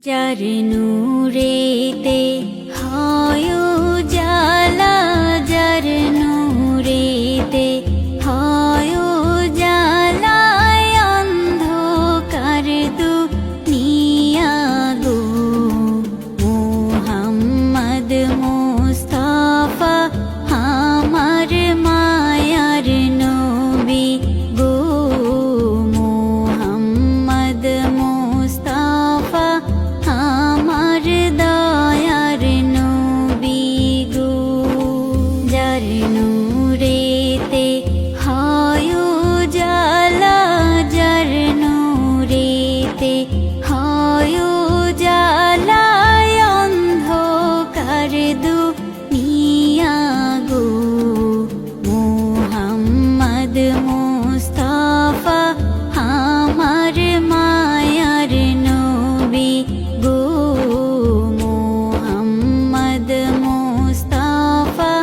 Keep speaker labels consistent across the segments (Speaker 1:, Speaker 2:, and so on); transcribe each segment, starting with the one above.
Speaker 1: যার নূরেতে হয় উজালা, যার নূরেতে হয় উজালা, অন্ধকার দুনিয়া গো। মুহাম্মদ মুস্তাফা আমার মায়ার নবী গো। মুহাম্মদ মুস্তাফা আমার দয়ার নবী গো। যার নূরেতে হয় উজালা, যার নূরেতে হয় উজালা, অন্ধকার দুনিয়া গো। মুহাম্মদ মুস্তাফা আমার মায়ার নবী গো। মুহাম্মদ মুস্তাফা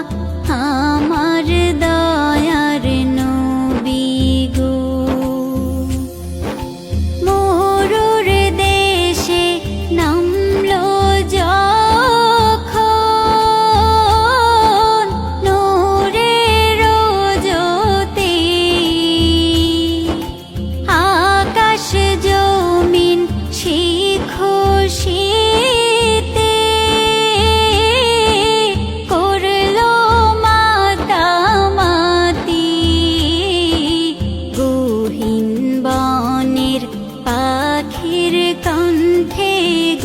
Speaker 1: আমার দয়ার নবী গো। মরুর দেশে নামলো যখন নূরের জ্যোতি, আকাশ জমিন সেই খুশিতে করলো মাতামাতি। গহীন বনের পাখির কণ্ঠে,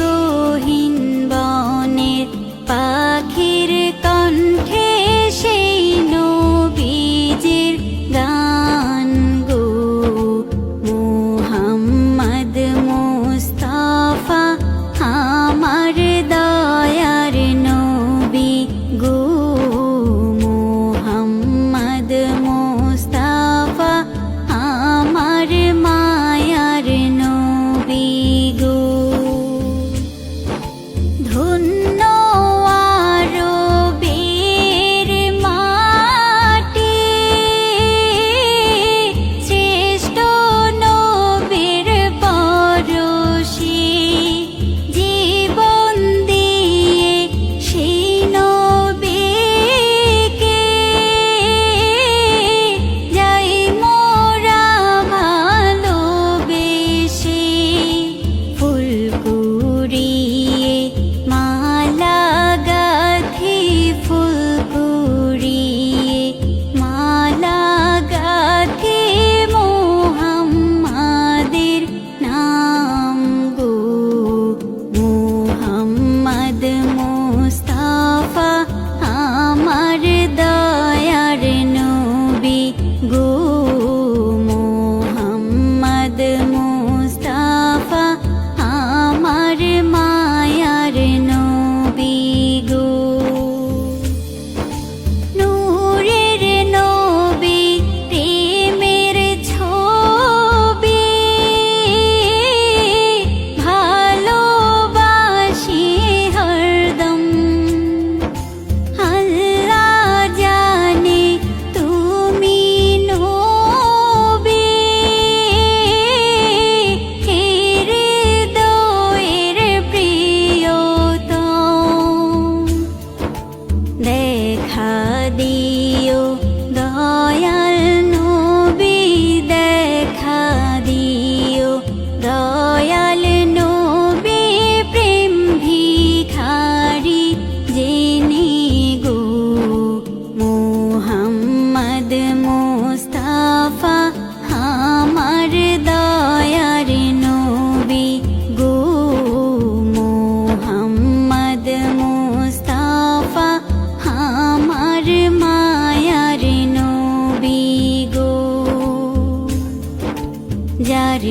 Speaker 1: গহীন বনের পাখির কণ্ঠে সেই নবীজির গান গো। মুহাম্মদ মুস্তাফা আমার দয়ার নবী গো। মুহাম্মদ মুস্তাফা আমার মায়ার নবী গো। ধন্য আরবের মাটি, শ্রেষ্ঠ নবীর পরশি, জীবন দিয়ে সেই নবীকে যাই মোরা ভালোবেসে। ফুল কুড়িয়ে মালা গাঁথি, ফুল কুড়িয়ে মালা গাঁথি, মুহাম্মাদের নাম গো। মুহাম্মদ মুস্তাফা আমার দয়ার নবী গো। মুহাম্মদ মুস্তাফা আমার মায়ার নবী গো। নূরের নবী প্রেমের ছবি, ভালোবাসি হরদম। আল্লাহ জানে তুমি নবী, হৃদয়ের প্রিয়তম। দেখা দিও দয়াল নবী, দেখা দিও দয়াল নবী, প্রেম ভিখারি জেনে গো। মুহাম্মদ মুস্তাফা আমার দয়ার নবী গো। মুহাম্মদ মুস্তাফা আমার মায়ার নবী গো। যার